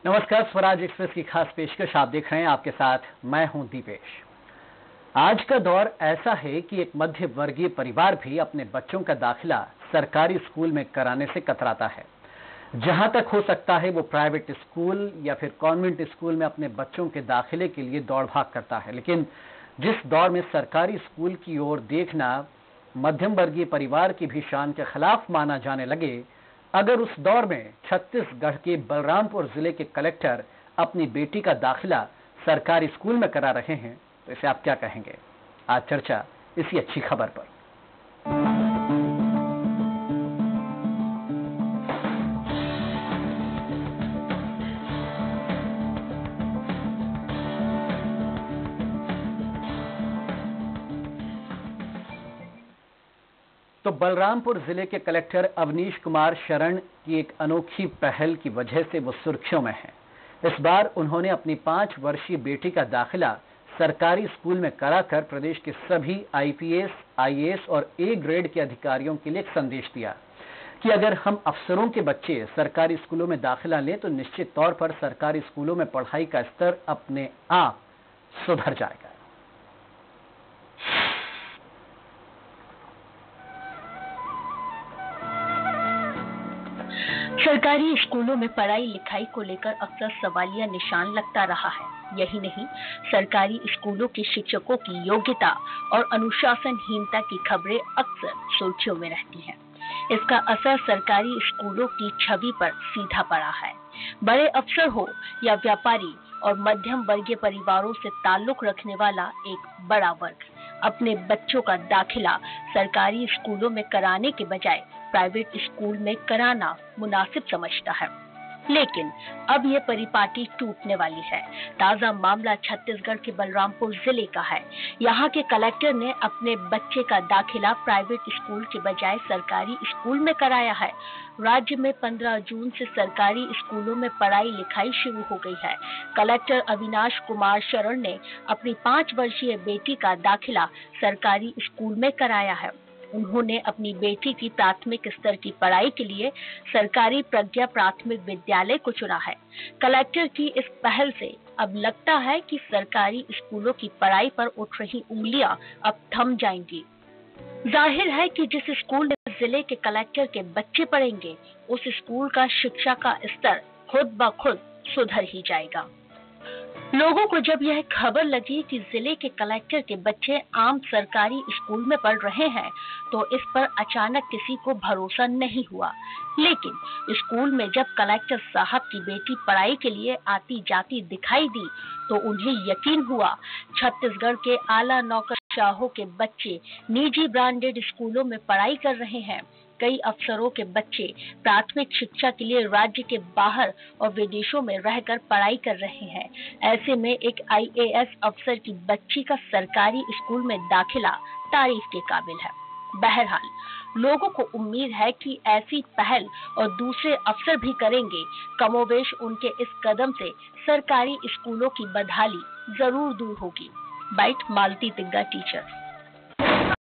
नमस्कार, स्वराज एक्सप्रेस की खास पेशकश आप देख रहे हैं। आपके साथ मैं हूं दीपेश। आज का दौर ऐसा है कि एक मध्य वर्गीय परिवार भी अपने बच्चों का दाखिला सरकारी स्कूल में कराने से कतराता है। जहां तक हो सकता है वो प्राइवेट स्कूल या फिर कॉन्वेंट स्कूल में अपने बच्चों के दाखिले के लिए दौड़ भाग करता है। लेकिन जिस दौर में सरकारी स्कूल की ओर देखना मध्यम वर्गीय परिवार की भी शान के खिलाफ माना जाने लगे, अगर उस दौर में छत्तीसगढ़ के बलरामपुर जिले के कलेक्टर अपनी बेटी का दाखिला सरकारी स्कूल में करा रहे हैं तो इसे आप क्या कहेंगे? आज चर्चा इसी अच्छी खबर पर। तो बलरामपुर जिले के कलेक्टर अवनीश कुमार शरण की एक अनोखी पहल की वजह से वो सुर्खियों में हैं। इस बार उन्होंने अपनी 5 वर्षीय बेटी का दाखिला सरकारी स्कूल में कराकर प्रदेश के सभी आईपीएस, आईएएस और ए ग्रेड के अधिकारियों के लिए एक संदेश दिया कि अगर हम अफसरों के बच्चे सरकारी स्कूलों में दाखिला लें तो निश्चित तौर पर सरकारी स्कूलों में पढ़ाई का स्तर अपने आप सुधर जाएगा। सरकारी स्कूलों में पढ़ाई लिखाई को लेकर अक्सर सवालिया निशान लगता रहा है। यही नहीं, सरकारी स्कूलों के शिक्षकों की योग्यता और अनुशासनहीनता की खबरें अक्सर सुर्खियों में रहती हैं। इसका असर सरकारी स्कूलों की छवि पर सीधा पड़ा है। बड़े अफसर हो या व्यापारी और मध्यम वर्गीय परिवारों से ताल्लुक रखने वाला एक बड़ा वर्ग अपने बच्चों का दाखिला सरकारी स्कूलों में कराने के बजाय प्राइवेट स्कूल में कराना मुनासिब समझता है। लेकिन अब ये परिपाटी टूटने वाली है। ताजा मामला छत्तीसगढ़ के बलरामपुर जिले का है। यहाँ के कलेक्टर ने अपने बच्चे का दाखिला प्राइवेट स्कूल के बजाय सरकारी स्कूल में कराया है। राज्य में 15 जून से सरकारी स्कूलों में पढ़ाई लिखाई शुरू हो गई है। कलेक्टर अविनाश कुमार शरण ने अपनी 5 वर्षीय बेटी का दाखिला सरकारी स्कूल में कराया है। उन्होंने अपनी बेटी की प्राथमिक स्तर की पढ़ाई के लिए सरकारी प्रज्ञा प्राथमिक विद्यालय को चुना है। कलेक्टर की इस पहल से अब लगता है कि सरकारी स्कूलों की पढ़ाई पर उठ रही उंगलियां अब थम जाएंगी। जाहिर है कि जिस स्कूल में जिले के कलेक्टर के बच्चे पढ़ेंगे, उस स्कूल का शिक्षा का स्तर खुद ब खुद सुधर ही जाएगा। लोगों को जब यह खबर लगी कि जिले के कलेक्टर के बच्चे आम सरकारी स्कूल में पढ़ रहे हैं, तो इस पर अचानक किसी को भरोसा नहीं हुआ। लेकिन स्कूल में जब कलेक्टर साहब की बेटी पढ़ाई के लिए आती जाती दिखाई दी, तो उन्हें यकीन हुआ छत्तीसगढ़ के आला नौकरशाहों के बच्चे निजी ब्रांडेड स्कूलों में पढ़ाई कर रहे हैं। कई अफसरों के बच्चे प्राथमिक शिक्षा के लिए राज्य के बाहर और विदेशों में रहकर पढ़ाई कर रहे हैं। ऐसे में एक आईएएस अफसर की बच्ची का सरकारी स्कूल में दाखिला तारीफ के काबिल है। बहरहाल, लोगों को उम्मीद है कि ऐसी पहल और दूसरे अफसर भी करेंगे। कमोवेश उनके इस कदम से सरकारी स्कूलों की बदहाली जरूर दूर होगी। बाइट मालती तिग्गा, टीचर।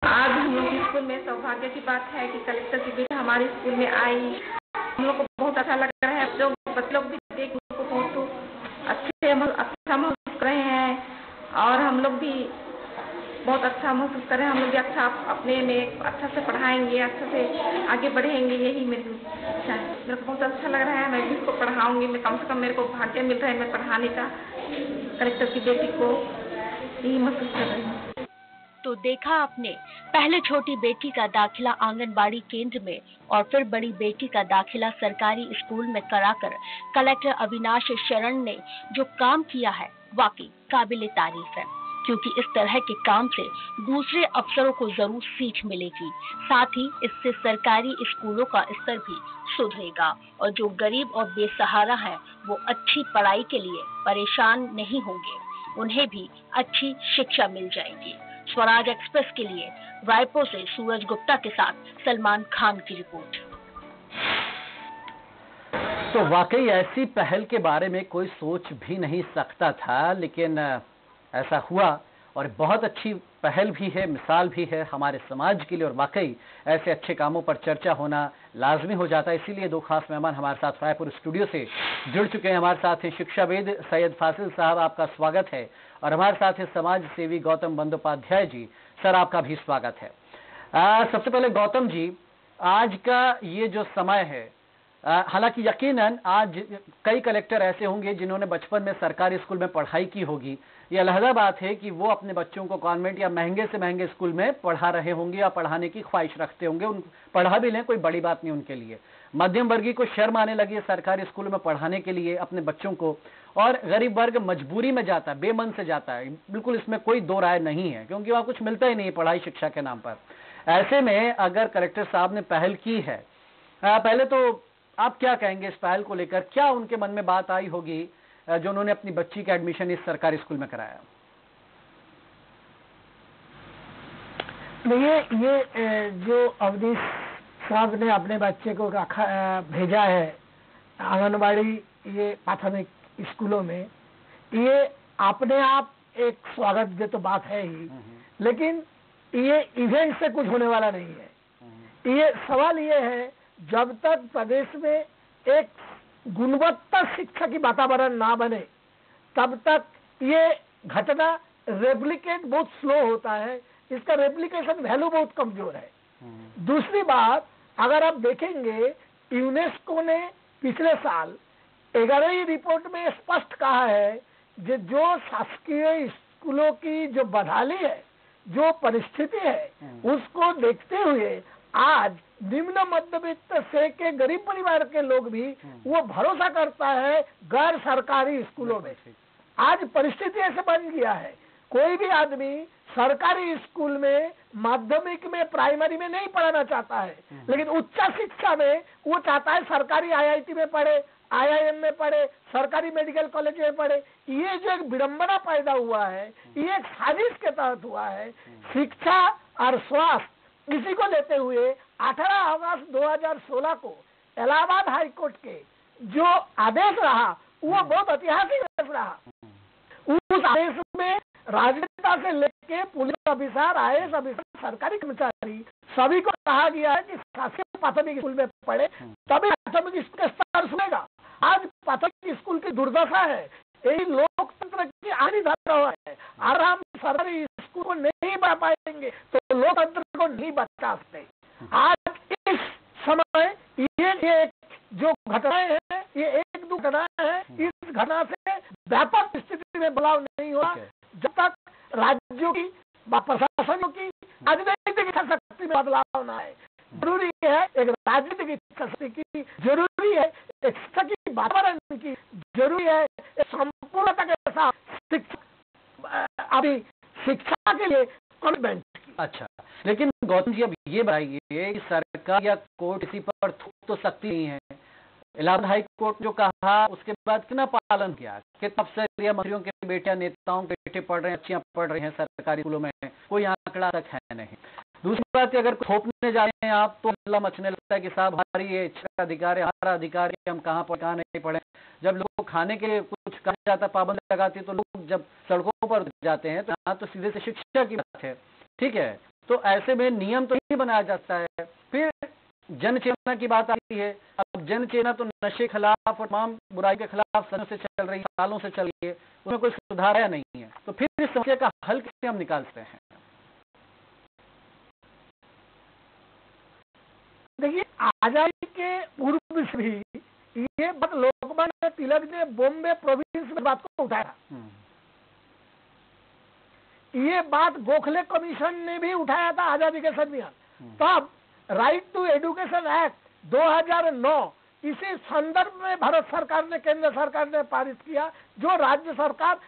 आज हम लोग स्कूल में सौभाग्य की बात है कि कलेक्टर की बेटी हमारे स्कूल में आई। हम लोग को बहुत अच्छा लग रहा है। जो बच्चे लोग भी देख उनको बहुत अच्छा महसूस कर रहे हैं और हम लोग भी बहुत अच्छा महसूस कर रहे हैं। हम लोग भी अच्छा अपने में अच्छा से पढ़ाएंगे, अच्छा से आगे बढ़ेंगे, यही मेरी इच्छा है। मेरे को बहुत अच्छा लग रहा है। मैं भी इसको पढ़ाऊंगी। मैं कम से कम मेरे को भाग्य मिल रहा है मैं पढ़ाने का। कलेक्टर की बेटी को यही महसूस कर रही हूँ। तो देखा आपने, पहले छोटी बेटी का दाखिला आंगनबाड़ी केंद्र में और फिर बड़ी बेटी का दाखिला सरकारी स्कूल में कराकर कलेक्टर अविनाश शरण ने जो काम किया है, वाकई काबिले तारीफ है। क्योंकि इस तरह के काम से दूसरे अफसरों को जरूर सीख मिलेगी। साथ ही इससे सरकारी स्कूलों का स्तर भी सुधरेगा और जो गरीब और बेसहारा हैं, वो अच्छी पढ़ाई के लिए परेशान नहीं होंगे। उन्हें भी अच्छी शिक्षा मिल जाएगी। स्वराज एक्सप्रेस के लिए रायपुर से सूरज गुप्ता के साथ सलमान खान की रिपोर्ट। तो वाकई ऐसी पहल के बारे में कोई सोच भी नहीं सकता था, लेकिन ऐसा हुआ और बहुत अच्छी पहल भी है, मिसाल भी है हमारे समाज के लिए, और वाकई ऐसे अच्छे कामों पर चर्चा होना लाजमी हो जाता है। इसीलिए दो खास मेहमान हमारे साथ रायपुर स्टूडियो से जुड़ चुके हैं। हमारे साथ हैं शिक्षाविद सैयद फासिल साहब, आपका स्वागत है, और हमारे साथ हैं समाज सेवी गौतम बंदोपाध्याय जी। सर, आपका भी स्वागत है। सबसे पहले गौतम जी, आज का ये जो समय है, हालांकि यकीनन आज कई कलेक्टर ऐसे होंगे जिन्होंने बचपन में सरकारी स्कूल में पढ़ाई की होगी। ये अलहदा बात है कि वो अपने बच्चों को कॉन्वेंट या महंगे से महंगे स्कूल में पढ़ा रहे होंगे या पढ़ाने की ख्वाहिश रखते होंगे। उन पढ़ा भी लें, कोई बड़ी बात नहीं उनके लिए। मध्यम वर्गीय को शर्म आने लगी है सरकारी स्कूल में पढ़ाने के लिए अपने बच्चों को, और गरीब वर्ग मजबूरी में जाता है, बेमन से जाता है। बिल्कुल इसमें कोई दो राय नहीं है, क्योंकि वहाँ कुछ मिलता ही नहीं है पढ़ाई शिक्षा के नाम पर। ऐसे में अगर कलेक्टर साहब ने पहल की है, पहले तो आप क्या कहेंगे इस पहल को लेकर? क्या उनके मन में बात आई होगी जो उन्होंने अपनी बच्ची का एडमिशन इस सरकारी स्कूल में कराया? ये जो अवधेश साहब ने अपने बच्चे को भेजा है आंगनबाड़ी ये प्राथमिक स्कूलों में, ये अपने आप एक स्वागत जो तो बात है ही, लेकिन ये इवेंट से कुछ होने वाला नहीं है। ये सवाल ये है, जब तक प्रदेश में एक गुणवत्ता शिक्षा की वातावरण ना बने तब तक ये घटना रेप्लिकेट बहुत स्लो होता है, इसका रेप्लिकेशन वैल्यू बहुत कमजोर है। दूसरी बात, अगर आप देखेंगे यूनेस्को ने पिछले साल 11वीं रिपोर्ट में स्पष्ट कहा है कि जो शासकीय स्कूलों की जो बदहाली है, जो परिस्थिति है, उसको देखते हुए आज निम्न मध्यवित्त से के गरीब परिवार के लोग भी वो भरोसा करता है गैर सरकारी स्कूलों में। आज परिस्थिति ऐसे बन गया है, कोई भी आदमी सरकारी स्कूल में माध्यमिक में प्राइमरी में नहीं पढ़ाना चाहता है, लेकिन उच्च शिक्षा में वो चाहता है सरकारी आईआईटी में पढ़े, आईआईएम में पढ़े, सरकारी मेडिकल कॉलेज में पढ़े। ये जो एक विडंबना पैदा हुआ है, ये एक साजिश के तहत हुआ है। शिक्षा और स्वास्थ्य इसी को लेते हुए 18 अगस्त 2016 को इलाहाबाद हाई कोर्ट के जो आदेश रहा वो बहुत ऐतिहासिक आदेश रहा। उस आदेश में राजनेता से लेके पुलिस ऑफिसर, आईएएस ऑफिसर, सरकारी कर्मचारी सभी को कहा गया है कि शासकीय प्राथमिक स्कूल में पढ़े, तभी प्राथमिक स्कूल का स्तर सुनेगा। आज प्राथमिक स्कूल की दुर्दशा है, यही लोकतंत्र की आनी धरा है। आराम सरकारी स्कूल को नहीं बढ़ा पाएंगे तो लोकतंत्र को नहीं बचा सकते। आज इस समय ये जो घटनाएं हैं, ये एक दो घटनाएं हैं, इस घटना से व्यापक स्थिति में बदलाव नहीं हुआ जब तक राज्यों की प्रशासनों की राजनीतिक इच्छा शक्ति में बदलाव न आए। जरूरी है एक राजनीतिक इच्छा शक्ति की, जरूरी है एक शिक्षा की वातावरण की, जरूरी है संपूर्णता के साथ अभी शिक्षा के लिए कमिटमेंट। अच्छा, लेकिन गौतम जी अब ये बताइए कि सरकार या कोर्ट इसी पर थूक तो सकती नहीं है। इलाहाबाद हाई कोर्ट जो कहा उसके बाद कितना पालन किया? कितने अफसर या मंत्रियों के बेटे, नेताओं के बेटे पढ़ रहे हैं, बच्चियां पढ़ रही हैं सरकारी स्कूलों में? कोई आंकड़ा तक है नहीं। दूसरी बात कि अगर थोपने जा रहे हैं आप तो हल्ला मचने लगता है कि साहब हमारी ये इच्छा अधिकार है, हमारा अधिकार है, हम कहाँ पढ़े कहाँ नहीं पढ़े। जब लोगों को खाने के लिए कुछ कहा जाता, पाबंदी लगाती है, तो लोग जब सड़कों पर जाते हैं तो यहाँ तो सीधे से शिक्षा की बात है, ठीक है। तो ऐसे में नियम तो नहीं बनाया जाता है। फिर जन चेतना की बात आती है। अब जन चेतना तो नशे के खिलाफ और तमाम बुराई के खिलाफ सदियों से चल रही है, सालों से चल रही है, उसमें कोई सुधार आया नहीं है। तो फिर इस समस्या का हल कैसे हम निकालते हैं? देखिए, आजादी के पूर्व से भी ये बात लोकमान्य तिलक ने बॉम्बे प्रोविंस में बात को उठाया। ये बात गोखले कमीशन ने भी उठाया था आजादी के संविधान। तब राइट टू एजुकेशन एक्ट 2009 इसी संदर्भ में भारत सरकार ने, केंद्र सरकार ने पारित किया, जो राज्य सरकार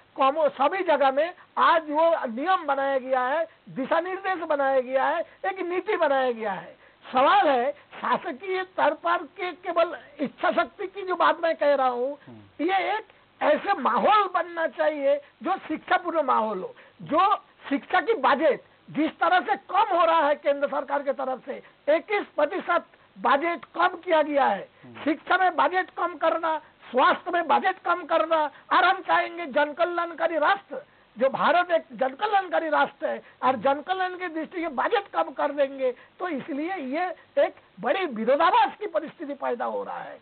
सभी जगह में आज वो नियम बनाया गया है, दिशा निर्देश बनाया गया है, एक नीति बनाया गया है। सवाल है शासकीय स्तर पर के केवल इच्छा शक्ति की जो बात मैं कह रहा हूँ, ये एक ऐसे माहौल बनना चाहिए जो शिक्षापूर्ण माहौल हो, जो शिक्षा की बजट जिस तरह से कम हो रहा है केंद्र सरकार की तरफ से 21% बजट कम किया गया है। शिक्षा में बजट कम करना, स्वास्थ्य में बजट कम करना, और हम चाहेंगे जन कल्याणकारी राष्ट्र जो भारत एक जनकल्याणकारी राष्ट्र है और जनकल्याण की दृष्टि से बजट कम कर देंगे, तो इसलिए ये एक बड़ी विरोधाभास की परिस्थिति पैदा हो रहा है।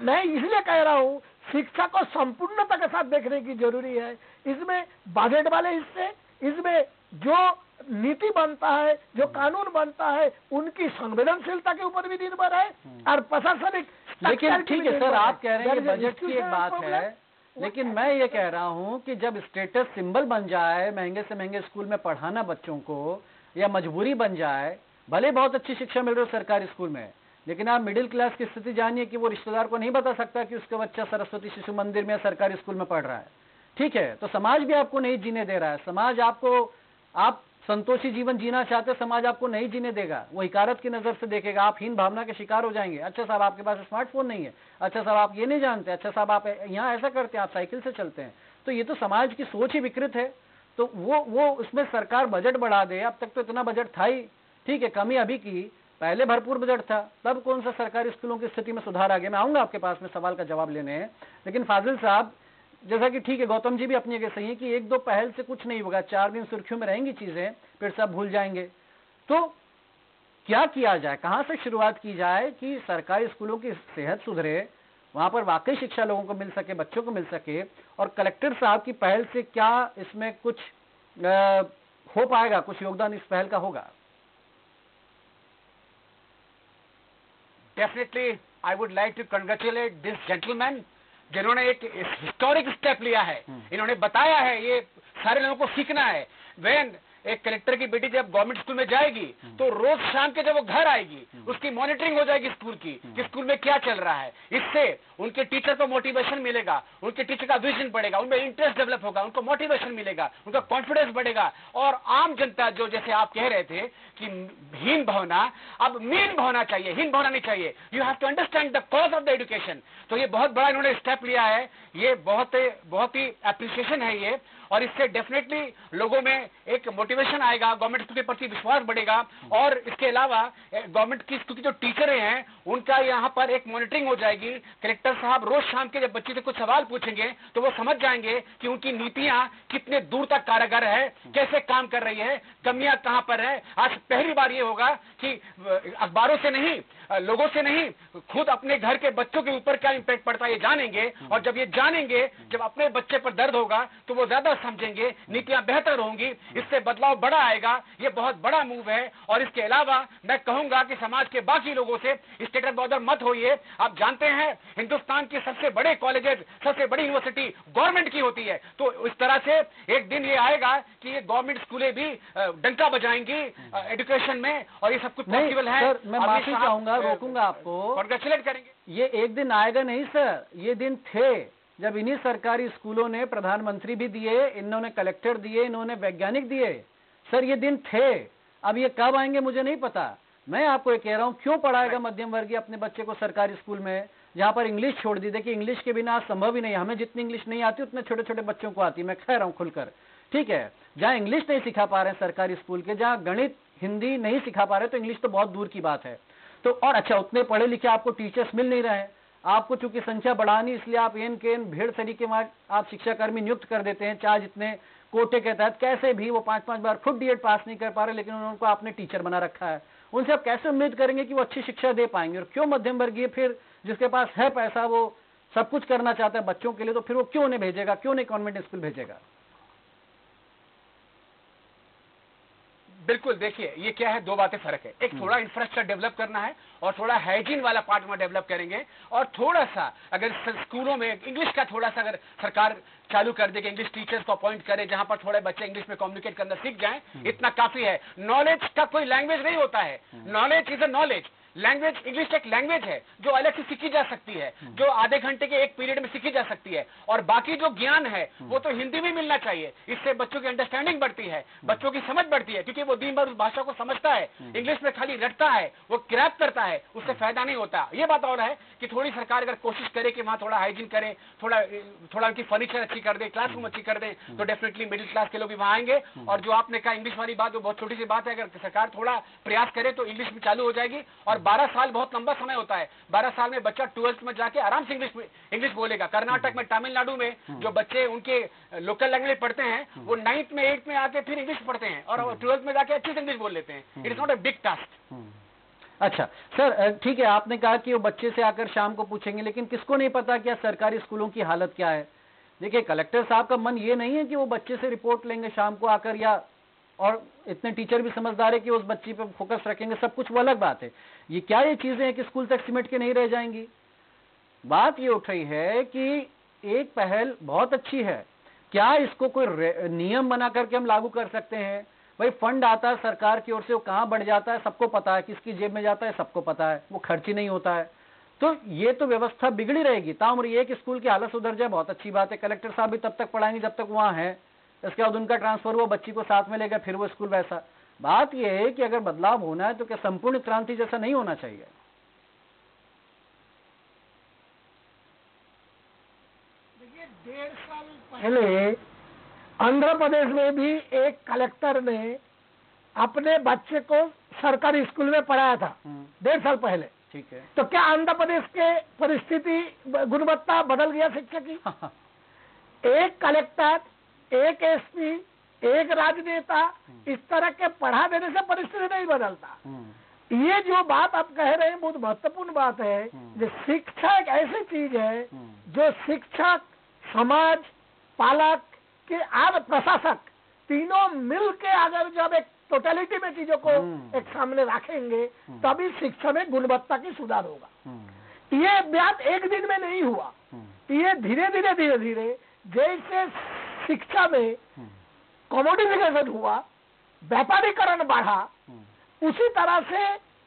मैं इसलिए कह रहा हूँ शिक्षा को संपूर्णता के साथ देखने की जरूरी है। इसमें बजट वाले हिस्से, इसमें जो नीति बनता है, जो कानून बनता है, उनकी संवेदनशीलता के ऊपर भी निर्भर है और प्रशासनिक। लेकिन ठीक है सर, आप कह रहे हैं कि बजट की एक बात है, लेकिन मैं ये कह रहा हूं कि जब स्टेटस सिंबल बन जाए, महंगे से महंगे स्कूल में पढ़ाना बच्चों को, या मजबूरी बन जाए, भले बहुत अच्छी शिक्षा मिल रही हो सरकारी स्कूल में, लेकिन आप मिडिल क्लास की स्थिति जानिए कि वो रिश्तेदार को नहीं बता सकता कि उसका बच्चा सरस्वती शिशु मंदिर में सरकारी स्कूल में पढ़ रहा है। ठीक है, तो समाज भी आपको नहीं जीने दे रहा है। समाज आपको, आप संतोषी जीवन जीना चाहते, समाज आपको नहीं जीने देगा, वो हिकारत की नजर से देखेगा, आप हीन भावना के शिकार हो जाएंगे। अच्छा साहब आपके पास स्मार्टफोन नहीं है, अच्छा साहब आप ये नहीं जानते, अच्छा साहब आप यहाँ ऐसा करते हैं, आप साइकिल से चलते हैं। तो ये तो समाज की सोच ही विकृत है। तो वो उसमें सरकार बजट बढ़ा दे। अब तक तो इतना बजट था ही, ठीक है, कमी अभी की, पहले भरपूर बजट था, तब कौन सा सरकारी स्कूलों की स्थिति में सुधार आ गया। मैं आऊंगा आपके पास में सवाल का जवाब लेने। लेकिन फाजिल साहब, जैसा कि ठीक है, गौतम जी भी अपनी जगह सही है कि एक दो पहल से कुछ नहीं होगा, 4 दिन सुर्खियों में रहेंगी चीजें, फिर सब भूल जाएंगे। तो क्या किया जाए, कहां से शुरुआत की जाए कि सरकारी स्कूलों की सेहत सुधरे, वहां पर वाकई शिक्षा लोगों को मिल सके, बच्चों को मिल सके, और कलेक्टर साहब की पहल से क्या इसमें कुछ हो पाएगा, कुछ योगदान इस पहल का होगा? Definitely I would like to congratulate this gentleman जिन्होंने एक हिस्टोरिक स्टेप लिया है। इन्होंने बताया है, ये सारे लोगों को सीखना है। वेन एक कलेक्टर की बेटी जब गवर्नमेंट स्कूल में जाएगी तो रोज शाम के जब वो घर आएगी उसकी मॉनिटरिंग हो जाएगी स्कूल की कि स्कूल में क्या चल रहा है। इससे उनके टीचर को मोटिवेशन मिलेगा, उनके टीचर का विजन बढ़ेगा, उनमें इंटरेस्ट डेवलप होगा, उनको मोटिवेशन मिलेगा, उनका कॉन्फिडेंस बढ़ेगा। और आम जनता जो, जैसे आप कह रहे थे कि हीन भावना, अब मीन भावना चाहिए, हीन भावना नहीं चाहिए। You have to understand the cause of the education. तो ये बहुत बड़ा इन्होंने स्टेप लिया है, ये बहुत ही अप्रिसिएशन है ये। और इससे डेफिनेटली लोगों में एक मोटिवेशन आएगा, गवर्नमेंट स्कूल के प्रति विश्वास बढ़ेगा। और इसके अलावा गवर्नमेंट की स्कूल की जो टीचरें हैं उनका यहाँ पर एक मॉनिटरिंग हो जाएगी। कलेक्टर साहब रोज शाम के जब बच्चे से कुछ सवाल पूछेंगे तो वो समझ जाएंगे कि उनकी नीतियां कितने दूर तक कारगर है, कैसे काम कर रही है, कमियां कहां पर है। आज पहली बार ये होगा कि अखबारों से नहीं, लोगों से नहीं, खुद अपने घर के बच्चों के ऊपर क्या इंपैक्ट पड़ता है ये जानेंगे। और जब ये जानेंगे, जब अपने बच्चे पर दर्द होगा तो वो ज्यादा समझेंगे, नीतियां बेहतर होंगी, इससे बदलाव बड़ा आएगा। ये बहुत बड़ा मूव है। और इसके अलावा मैं कहूंगा कि समाज के बाकी लोगों से स्टेटस बॉर्डर मत होइए। आप जानते हैं हिंदुस्तान के सबसे बड़े कॉलेजेस, सबसे बड़ी यूनिवर्सिटी गवर्नमेंट की होती है। तो इस तरह से एक दिन ये आएगा कि ये गवर्नमेंट स्कूलें भी डंका बजाएंगी एजुकेशन में, और ये सब कुछ पॉसिबल है। सर, मैं माफी चाहूंगा, रोकूंगा आपको। कांग्रेचुलेट करेंगे। ये एक दिन आएगा नहीं सर, ये दिन थे जब इन्हीं सरकारी स्कूलों ने प्रधानमंत्री भी दिए, इन्होंने कलेक्टर दिए, इन्होंने वैज्ञानिक दिए। सर ये दिन थे, अब ये कब आएंगे मुझे नहीं पता। मैं आपको ये कह रहा हूं, क्यों पढ़ाएगा मध्यम वर्गीय अपने बच्चे को सरकारी स्कूल में जहां पर इंग्लिश छोड़ दी। देखिए इंग्लिश के बिना संभव ही नहीं। हमें जितनी इंग्लिश नहीं आती उतने छोटे छोटे बच्चों को आती, मैं कह रहा हूं खुलकर। ठीक है, जहां इंग्लिश नहीं सिखा पा रहे हैं सरकारी स्कूल के, जहां गणित हिंदी नहीं सिखा पा रहे, तो इंग्लिश तो बहुत दूर की बात है। तो और अच्छा, उतने पढ़े लिखे आपको टीचर्स मिल नहीं रहे हैं। आपको चूंकि संख्या बढ़ानी, इसलिए आप एन के एन भीड़ तरीके में आप शिक्षाकर्मी नियुक्त कर देते हैं, चाहे जितने कोटे के तहत। कैसे भी वो 5-5 बार खुद डीएड पास नहीं कर पा रहे, लेकिन उनको आपने टीचर बना रखा है। उनसे आप कैसे उम्मीद करेंगे कि वो अच्छी शिक्षा दे पाएंगे? और क्यों मध्यम वर्गीय फिर जिसके पास है पैसा, वो सब कुछ करना चाहता है बच्चों के लिए, तो फिर वो क्यों नहीं भेजेगा, क्यों नहीं कॉन्वेंट स्कूल भेजेगा? बिल्कुल, देखिए ये क्या है, दो बातें फर्क है। एक थोड़ा इंफ्रास्ट्रक्चर डेवलप करना है और थोड़ा हाइजीन वाला पार्ट में डेवलप करेंगे। और थोड़ा सा अगर स्कूलों में इंग्लिश का थोड़ा सा अगर सरकार चालू कर देगी, इंग्लिश टीचर्स को अपॉइंट करे जहां पर थोड़े बच्चे इंग्लिश में कम्युनिकेट करना सीख जाएं, इतना काफी है। नॉलेज का कोई लैंग्वेज नहीं होता है, knowledge is a knowledge. Language, English एक लैंग्वेज है जो अलग से सीखी जा सकती है, जो आधे घंटे के एक पीरियड में सीखी जा सकती है। और बाकी जो ज्ञान है वो तो हिंदी में मिलना चाहिए। इससे बच्चों की अंडरस्टैंडिंग बढ़ती है, बच्चों की समझ बढ़ती है, क्योंकि वो दिन भर उस भाषा को समझता है। इंग्लिश में खाली रटता है, वो क्रैप करता है, उससे फायदा नहीं होता। ये बात और है कि थोड़ी सरकार अगर कोशिश करे कि वहां थोड़ा हाइजीन करे, थोड़ा उनकी फर्नीचर अच्छी कर दे, क्लासरूम अच्छी कर दे, तो डेफिनेटली मिडिल क्लास के लोग भी वहां आएंगे। और जो आपने कहा इंग्लिश वाली बात, वो बहुत छोटी सी बात है। अगर सरकार थोड़ा प्रयास करे तो इंग्लिश भी चालू हो जाएगी। और 12 साल बहुत लंबा समय होता है। 12 साल में बच्चा 12th में जाके आराम से इंग्लिश बोलेगा। कर्नाटक में, तमिलनाडु में जो बच्चे उनके लोकल लैंग्वेज पढ़ते हैं वो 9th में 8th में आके फिर इंग्लिश पढ़ते हैं और 12th में जाके अच्छे से इंग्लिश बोल लेते हैं। It is not a big task. अच्छा सर, ठीक है, आपने कहा कि वो बच्चे से आकर शाम को पूछेंगे, लेकिन किसको नहीं पता कि सरकारी स्कूलों की हालत क्या है। देखिए, कलेक्टर साहब का मन ये नहीं है कि वो बच्चे से रिपोर्ट लेंगे शाम को आकर, या और इतने टीचर भी समझदार है कि उस बच्ची पे फोकस रखेंगे, सब कुछ वो अलग बात है। ये क्या ये चीजें हैं कि स्कूल तक सिमट के नहीं रह जाएंगी। बात ये उठ रही है कि एक पहल बहुत अच्छी है, क्या इसको कोई नियम बना करके हम लागू कर सकते हैं? भाई फंड आता है सरकार की ओर से, वो कहाँ बढ़ जाता है सबको पता है, किसकी जेब में जाता है सबको पता है, वो खर्च ही नहीं होता है। तो ये तो व्यवस्था बिगड़ी रहेगी। ताउम्र ये कि स्कूल की हालत सुधर जाए, बहुत अच्छी बात है। कलेक्टर साहब भी तब तक पढ़ाएंगे जब तक वहाँ है, इसके बाद उनका ट्रांसफर हुआ, बच्ची को साथ में लेकर फिर वो स्कूल वैसा। बात यह है कि अगर बदलाव होना है तो क्या संपूर्ण क्रांति जैसा नहीं होना चाहिए? देखिए, 1.5 साल पहले आंध्र प्रदेश में भी एक कलेक्टर ने अपने बच्चे को सरकारी स्कूल में पढ़ाया था 1.5 साल पहले। ठीक है, तो क्या आंध्र प्रदेश के परिस्थिति, गुणवत्ता बदल गया शिक्षा की? एक कलेक्टर, एक एसपी, एक राजनेता इस तरह के पढ़ा देने से परिस्थिति नहीं बदलता। ये जो बात आप कह रहे हैं बहुत महत्वपूर्ण बात है। जो शिक्षा एक ऐसी चीज है जो शिक्षक, समाज, पालक के और प्रशासक तीनों मिल के अगर जब एक टोटलिटी में चीजों को एक सामने रखेंगे तभी शिक्षा में गुणवत्ता की सुधार होगा। ये बात एक दिन में नहीं हुआ, ये धीरे धीरे जैसे शिक्षा में कमोडिफिकेशन हुआ, व्यापारीकरण बढ़ा, उसी तरह से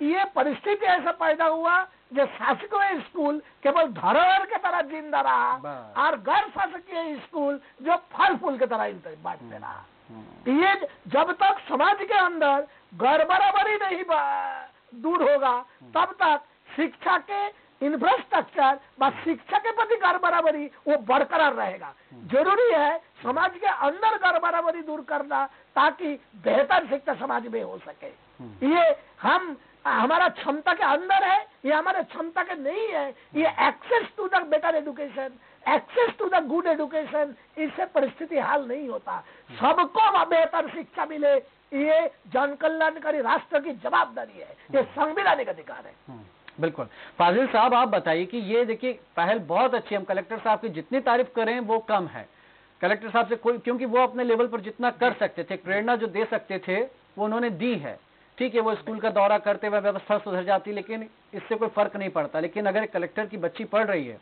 ये परिस्थिति ऐसा पैदा हुआ जो शासकीय स्कूल केवल धरोहर के तरह जिंदा रहा और गैर शासकीय स्कूल जो फल फूल के तरह बांटते रहा। ये जब तक समाज के अंदर गैर बराबरी नहीं दूर होगा तब तक शिक्षा के इंफ्रास्ट्रक्चर व शिक्षा के प्रति गैर बराबरी वो बरकरार रहेगा। जरूरी है समाज के अंदर गैर बराबरी दूर करना ताकि बेहतर शिक्षा समाज में हो सके। ये हमारा क्षमता के अंदर है, ये हमारे क्षमता के नहीं है। ये access to the better education, access to the good education, इससे परिस्थिति हाल नहीं होता। सबको बेहतर शिक्षा मिले, ये जन कल्याणकारी राष्ट्र की जवाबदारी है, ये संवैधानिक अधिकार है। बिल्कुल। फाजिल साहब, आप बताइए कि ये देखिए पहल बहुत अच्छी, हम कलेक्टर साहब की जितनी तारीफ करें वो कम है। कलेक्टर साहब से कोई, क्योंकि वो अपने लेवल पर जितना कर सकते थे, प्रेरणा जो दे सकते थे वो उन्होंने दी है। ठीक है, वो स्कूल का दौरा करते हुए व्यवस्था सुधर जाती, लेकिन इससे कोई फर्क नहीं पड़ता। लेकिन अगर कलेक्टर की बच्ची पढ़ रही है,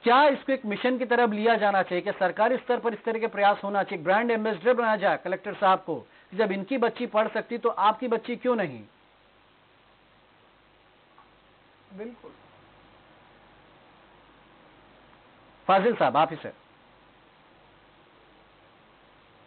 क्या इसको एक मिशन की तरफ लिया जाना चाहिए कि सरकारी स्तर पर इस तरह के प्रयास होना चाहिए, ब्रांड एम्बेसडर बनाया जाए कलेक्टर साहब को, जब इनकी बच्ची पढ़ सकती तो आपकी बच्ची क्यों नहीं? बिल्कुल। फाजिल साहब, आप ही सर।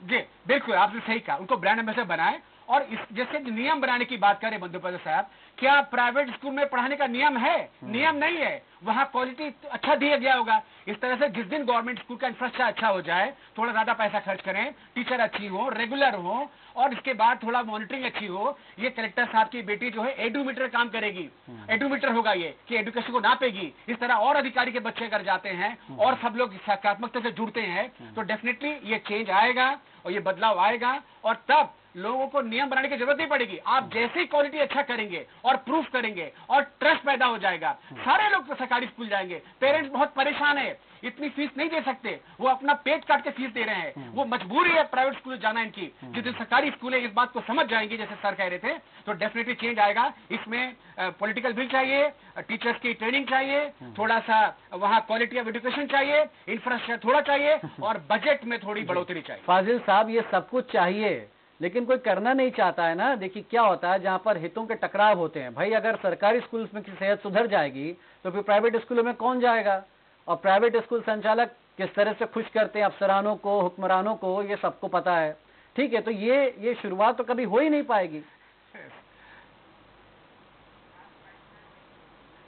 जी बिल्कुल, आपने सही कहा, उनको ब्रांड एम्बेसडर बनाए। और इस जैसे नियम बनाने की बात करें बंदोपाध्याय साहब, क्या प्राइवेट स्कूल में पढ़ाने का नियम है? नियम नहीं है, वहां क्वालिटी अच्छा दिया गया होगा। इस तरह से जिस दिन गवर्नमेंट स्कूल का इंफ्रास्ट्रक्चर अच्छा हो जाए, थोड़ा ज्यादा पैसा खर्च करें, टीचर अच्छी हो, रेगुलर हो, और इसके बाद थोड़ा मॉनिटरिंग अच्छी हो, ये कलेक्टर साहब की बेटी जो है एडुमीटर काम करेगी। एडुमीटर होगा ये कि एजुकेशन को नापेगी। इस तरह और अधिकारी के बच्चे कर जाते हैं और सब लोग सकारात्मकता से जुड़ते हैं, तो डेफिनेटली ये चेंज आएगा और ये बदलाव आएगा। और तब लोगों को नियम बनाने की जरूरत नहीं पड़ेगी। आप जैसे ही क्वालिटी अच्छा करेंगे और प्रूफ करेंगे और ट्रस्ट पैदा हो जाएगा, सारे लोग सरकारी स्कूल जाएंगे। पेरेंट्स बहुत परेशान है, इतनी फीस नहीं दे सकते, वो अपना पेट काट के फीस दे रहे हैं, वो मजबूरी है प्राइवेट स्कूल जाना इनकी। जिस दिन सरकारी स्कूल है इस बात को समझ जाएंगे जैसे सर कह रहे थे, तो डेफिनेटली चेंज आएगा। इसमें पॉलिटिकल विल चाहिए, टीचर्स की ट्रेनिंग चाहिए, थोड़ा सा वहाँ क्वालिटी ऑफ एजुकेशन चाहिए, इंफ्रास्ट्रक्चर थोड़ा चाहिए, और बजट में थोड़ी बढ़ोतरी चाहिए। फाजिल साहब, ये सब कुछ चाहिए लेकिन कोई करना नहीं चाहता है ना। देखिए क्या होता है, जहाँ पर हितों के टकराव होते हैं, भाई अगर सरकारी स्कूल में की सेहत सुधर जाएगी तो फिर प्राइवेट स्कूलों में कौन जाएगा? और प्राइवेट स्कूल संचालक किस तरह से खुश करते हैं अफसरानों को, हुक्मरानों को, ये सबको पता है। ठीक है, तो ये शुरुआत तो कभी हो ही नहीं पाएगी।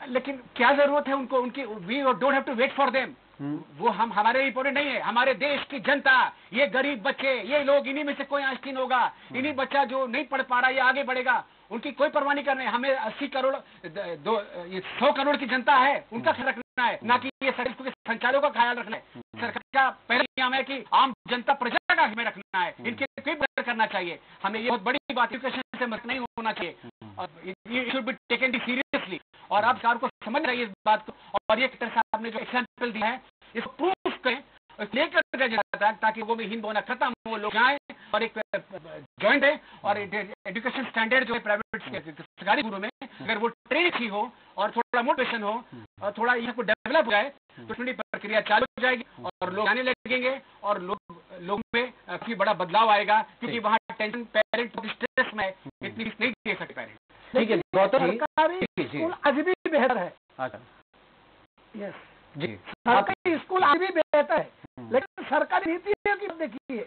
लेकिन क्या जरूरत है उनको, उनकी we don't have to wait for them. वो हम हमारे लिए इम्पोर्टेंट नहीं है। हमारे देश की जनता, ये गरीब बच्चे, ये लोग, इन्हीं में से कोई आइंस्टीन होगा, इन्हीं बच्चा जो नहीं पढ़ पा रहा ये आगे बढ़ेगा, उनकी कोई परवाह नहीं करनी। हमें 80 करोड़ 100 करोड़ की जनता है, उनका ख्याल रखना है, ना कि ये सरकार के संचालकों का ख्याल रखना है। सरकार का पहला नियम है कि आम जनता प्रजा का हमें रखना है, इनके कोई बदल करना चाहिए। हमें ये बहुत बड़ी बात एजुकेशन से मत नहीं होना चाहिए, और ये शुड बी टेकन सीरियसली। और आप सरकार को समझ रही है इस बात को, और ये कलेक्टर साहब ने जो एग्जाम्पल दिया है इसको प्रूफ करें, लेकर के जाता है, ताकि वो भी हिंद होना खत्म हो, लोग जाए और एक जॉइंट है। और एजुकेशन स्टैंडर्ड जो है प्राइवेट सरकारी स्कूलों में, अगर वो ट्रेन अच्छी हो और थोड़ा मोटिवेशन हो और थोड़ा इसको डेवलप हो जाए, तो ठंडी प्रक्रिया चालू हो जाएगी और लोग आने लगेंगे, और लोग में काफी बड़ा बदलाव आएगा, क्योंकि वहाँ टेंशन पेरेंट स्ट्रेस में इतनी फीस नहीं दे सकते पेरेंट। ठीक है, गौतम जी, सरकारी स्कूल आज भी बेहतर है। अच्छा यस जी, सरकारी स्कूल आज भी बेहतर है, लेकिन सरकारी नीतियों की देखिए,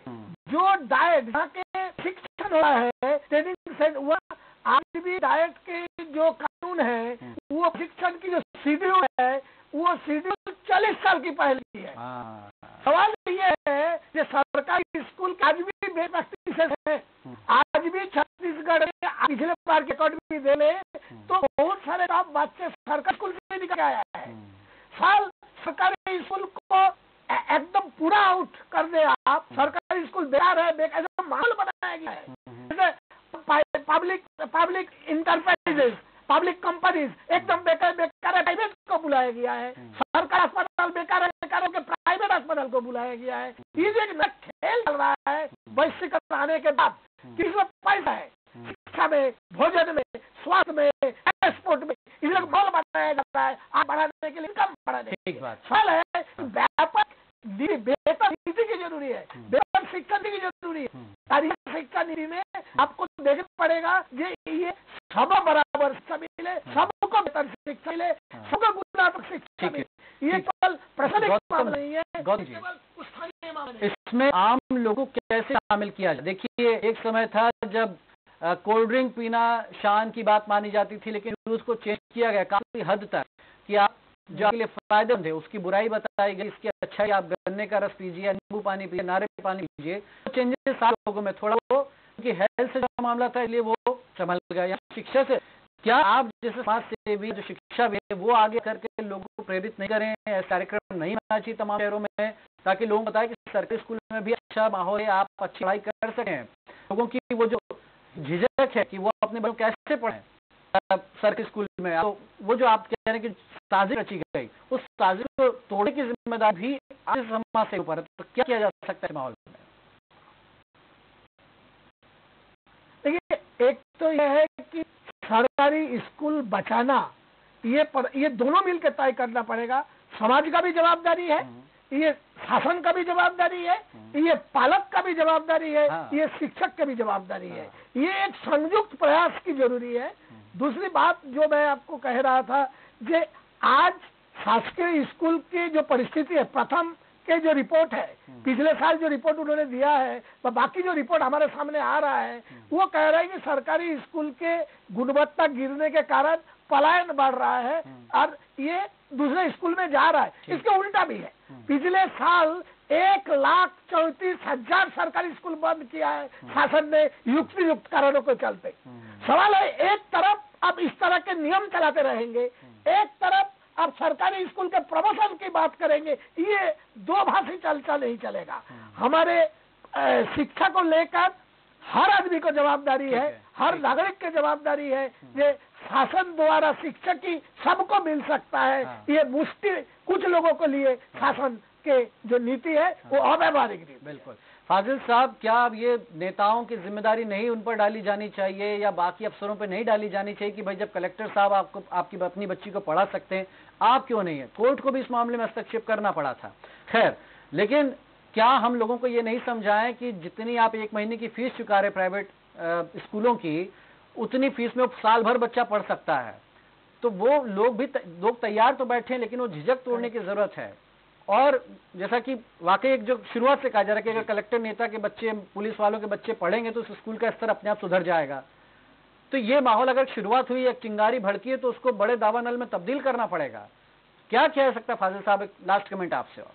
जो डाइट यहाँ के शिक्षण हो रहा है, ट्रेनिंग से हुआ, आज भी डाइट के जो कानून है, वो शिक्षण की जो शेड्यूल है, वो शेड्यूल 40 साल की पहले है। सवाल ये है कि सरकारी स्कूल आज भी बेस्ट प्रैक्टिसेस है। आज भी छत्तीसगढ़ में पिछले बार के रिकॉर्ड भी दे ले तो बहुत सारे टॉप बच्चे सरकारी स्कूल से निकल आया है। साल सरकारी स्कूल को एकदम पूरा आउट कर दे आप, सरकारी स्कूल बेकार है, ऐसा माहौल बनाया गया है। जैसे पब्लिक इंटरप्राइजेस, पब्लिक कंपनीज एकदम बेकार है, प्राइवेट को बुलाया गया है। सरकारी अस्पताल बेकार है, के प्राइवेट अस्पताल को बुलाया गया है। ये जो एक खेल चल रहा है वैश्वीकरण आने के बाद, किसमें पैसा है, शिक्षा में, भोजन में, स्वास्थ्य में, एक्सपोर्ट में, इन लोग बल बनाया जाता है, आप बढ़ाने के लिए इनकम बढ़ाने के लिए। सवाल है व्यापक बेहतर नीति की जरूरी है, बेहतर शिक्षा नीति की जरूरी है। शिक्षा नीति में आपको देखना पड़ेगा ये सब बराबर शिक्षा मिले, सबको बेहतर शिक्षा मिले, सबको गुणात्मक शिक्षा मिले। ये केवल प्रशासनिक मामला नहीं है, केवल स्थानीय मामला। इसमें आम लोगों को कैसे शामिल किया जाए? देखिए, एक समय था जब कोल्ड ड्रिंक पीना शान की बात मानी जाती थी, लेकिन उसको चेंज किया गया काफी हद तक कि आप जो आपके लिए फायदेमंद है उसकी बुराई बताई गई, इसकी अच्छाई आप गन्ने का रस पीजिए, नींबू पानी पीजिए, नारियल पानी पीजिए। तो चेंजेस सारे लोगों में थोड़ा वो, क्योंकि हेल्थ से जो मामला था इसलिए वो संभल गया। शिक्षा से क्या आप जैसे समाज सेवी जो शिक्षा भी है वो आगे करके लोगों को प्रेरित नहीं करें, ऐसे कार्यक्रम नहीं होना चाहिए तमाम शहरों में, ताकि लोगों को बताए कि सरकारी स्कूल में भी अच्छा माहौल है, आप अच्छी पढ़ाई कर सकें। लोगों की वो जो झिझक है कि वो अपने बच्चों कैसे पढ़ें सरकारी स्कूल में, तो वो जो आप कह रहे हैं कि साजिश रची गई, उस साजिश को तोड़ने की जिम्मेदारी भी आज समाज से ऊपर है। तो क्या किया जा सकता है माहौल में? देखिए, एक तो यह है कि सरकारी स्कूल बचाना, ये दोनों मिलकर तय करना पड़ेगा। समाज का भी जवाबदारी है, ये शासन का भी जवाबदारी है, ये पालक का भी जवाबदारी है, ये शिक्षक का भी जवाबदारी है। ये एक संयुक्त प्रयास की जरूरी है। दूसरी बात जो मैं आपको कह रहा था, कि आज शासकीय स्कूल की जो परिस्थिति है, प्रथम के जो रिपोर्ट है, पिछले साल जो रिपोर्ट उन्होंने दिया है, बाकी जो रिपोर्ट हमारे सामने आ रहा है, वो कह रहा है कि सरकारी स्कूल के गुणवत्ता गिरने के कारण पलायन बढ़ रहा है और ये दूसरे स्कूल में जा रहा है। इसके उल्टा भी है, पिछले साल 1,34,000 सरकारी स्कूल बंद किया है शासन ने युक्त कारणों के चलते। सवाल है, एक तरफ अब इस तरह के नियम चलाते रहेंगे, एक तरफ अब सरकारी स्कूल के प्रमोशन की बात करेंगे, ये दो भाषी चलता नहीं चलेगा। हमारे शिक्षा को लेकर हर आदमी को जवाबदारी है, हर नागरिक की जवाबदारी है। ये शासन द्वारा शिक्षा की सबको मिल सकता है, ये मुश्किल कुछ लोगों के लिए शासन के जो नीति है वो अव्यवहारिक नीति। बिल्कुल। फाजिल साहब, क्या अब ये नेताओं की जिम्मेदारी नहीं उन पर डाली जानी चाहिए या बाकी अफसरों पर नहीं डाली जानी चाहिए कि भाई जब कलेक्टर साहब आपकी अपनी बच्ची को पढ़ा सकते हैं, आप क्यों नहीं है? कोर्ट को भी इस मामले में हस्तक्षेप करना पड़ा था, खैर, लेकिन क्या हम लोगों को ये नहीं समझाएं कि जितनी आप एक महीने की फीस चुका रहे प्राइवेट स्कूलों की, उतनी फीस में साल भर बच्चा पढ़ सकता है। तो वो लोग तैयार तो बैठे हैं, लेकिन वो झिझक तोड़ने की जरूरत है। और जैसा कि वाकई एक जो शुरुआत से कहा जा रहा है कि अगर कलेक्टर नेता के बच्चे, पुलिस वालों के बच्चे पढ़ेंगे तो उस स्कूल का स्तर अपने आप सुधर जाएगा। तो ये माहौल अगर शुरुआत हुई, एक चिंगारी भड़की है, तो उसको बड़े दावानल में तब्दील करना पड़ेगा। क्या किया जा सकता है फाजिल साहब, एक लास्ट कमेंट आपसे। और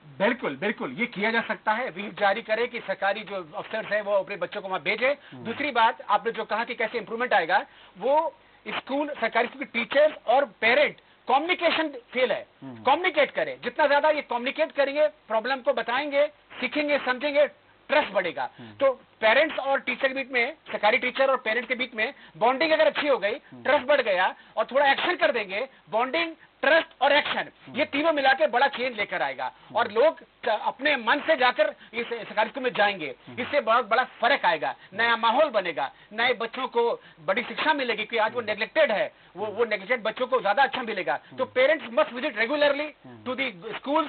बिल्कुल बिल्कुल ये किया जा सकता है, व्हीप जारी करे कि सरकारी जो अफसर्स हैं वो अपने बच्चों को वहां भेजे। दूसरी बात आपने जो कहा कि कैसे इंप्रूवमेंट आएगा, वो स्कूल, सरकारी स्कूल के टीचर्स और पेरेंट कम्युनिकेशन फेल है, कम्युनिकेट करें। जितना ज्यादा ये कम्युनिकेट करेंगे, प्रॉब्लम को बताएंगे, सीखेंगे, समझेंगे, ट्रस्ट बढ़ेगा। तो पेरेंट्स और टीचर के बीच में, सरकारी टीचर और पेरेंट्स के बीच में बॉन्डिंग अगर अच्छी हो गई, ट्रस्ट बढ़ गया और थोड़ा एक्शन कर देंगे, बॉन्डिंग, ट्रस्ट और एक्शन, ये तीनों मिला के बड़ा चेंज लेकर आएगा और लोग अपने मन से जाकर इस सरकारी स्कूल में जाएंगे। इससे बहुत बड़ा फर्क आएगा, नया माहौल बनेगा, नए बच्चों को बड़ी शिक्षा मिलेगी कि आज वो नेग्लेक्टेड है, वो नेग्लेक्टेड बच्चों को ज्यादा अच्छा मिलेगा। तो parents must visit regularly to the schools,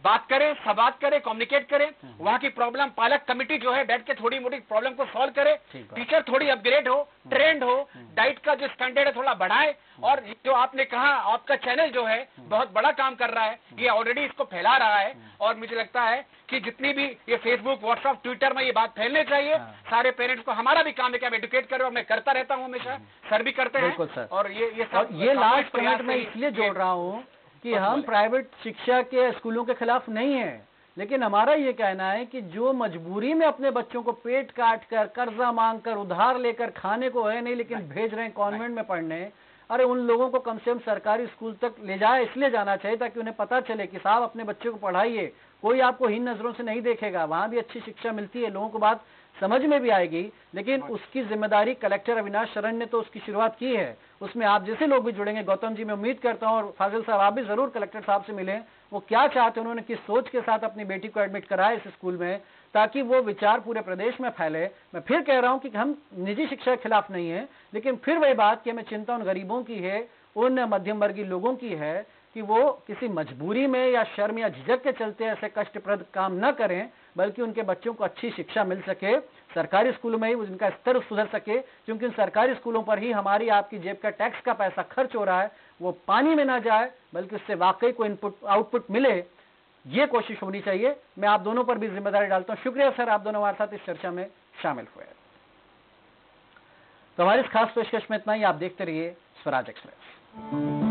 बात करें, संवाद करें, कम्युनिकेट करें, वहां की प्रॉब्लम, पालक कमेटी जो है बैठ के थोड़ी मोटी प्रॉब्लम को सॉल्व करे, टीचर थोड़ी अपग्रेड हो, ट्रेंड हो, डाइट का जो स्टैंडर्ड है थोड़ा बढ़ाए। और जो आपने कहा, आपका चैनल जो है बहुत बड़ा काम कर रहा है, ये ऑलरेडी इसको फैला रहा है और मुझे लगता है कि जितनी भी ये फेसबुक, व्हाट्सएप, ट्विटर में ये बात फैलने चाहिए। सारे पेरेंट्स को हमारा भी काम है कि हम एडुकेट करें, और मैं करता रहता हूँ हमेशा, सर भी करते हैं। और ये लास्ट कमेंट मैं इसलिए जोड़ रहा हूँ कि हम प्राइवेट शिक्षा के स्कूलों के खिलाफ नहीं है, लेकिन हमारा ये कहना है कि जो मजबूरी में अपने बच्चों को पेट काट कर, कर्जा मांग कर, उधार लेकर, खाने को है नहीं लेकिन भेज रहे हैं कॉन्वेंट में पढ़ने, अरे उन लोगों को कम से कम सरकारी स्कूल तक ले जाए, इसलिए जाना चाहिए ताकि उन्हें पता चले कि साहब अपने बच्चे को पढ़ाइए, कोई आपको हीन नजरों से नहीं देखेगा, वहां भी अच्छी शिक्षा मिलती है, लोगों को बात समझ में भी आएगी। लेकिन उसकी जिम्मेदारी कलेक्टर अविनाश शरण ने तो उसकी शुरुआत की है, उसमें आप जैसे लोग भी जुड़ेंगे। गौतम जी, मैं उम्मीद करता हूं, और फाजिल साहब आप भी जरूर कलेक्टर साहब से मिलें, वो क्या चाहते हैं, उन्होंने किस सोच के साथ अपनी बेटी को एडमिट कराया इस स्कूल में, ताकि वो विचार पूरे प्रदेश में फैले। मैं फिर कह रहा हूं कि हम निजी शिक्षा के खिलाफ नहीं है, लेकिन फिर वही बात कि हमें चिंता उन गरीबों की है, उन मध्यम वर्गीय लोगों की है कि वो किसी मजबूरी में या शर्म या झिझक के चलते ऐसे कष्टप्रद काम न करें, बल्कि उनके बच्चों को अच्छी शिक्षा मिल सके, सरकारी स्कूलों में ही उनका स्तर सुधर सके, क्योंकि सरकारी स्कूलों पर ही हमारी आपकी जेब का टैक्स का पैसा खर्च हो रहा है, वो पानी में ना जाए बल्कि उससे वाकई को इनपुट आउटपुट मिले, ये कोशिश होनी चाहिए। मैं आप दोनों पर भी जिम्मेदारी डालता हूं। शुक्रिया सर, आप दोनों हमारे साथ इस चर्चा में शामिल हुए। तो हमारी इस खास पेशकश में इतना ही। आप देखते रहिए स्वराज एक्सप्रेस।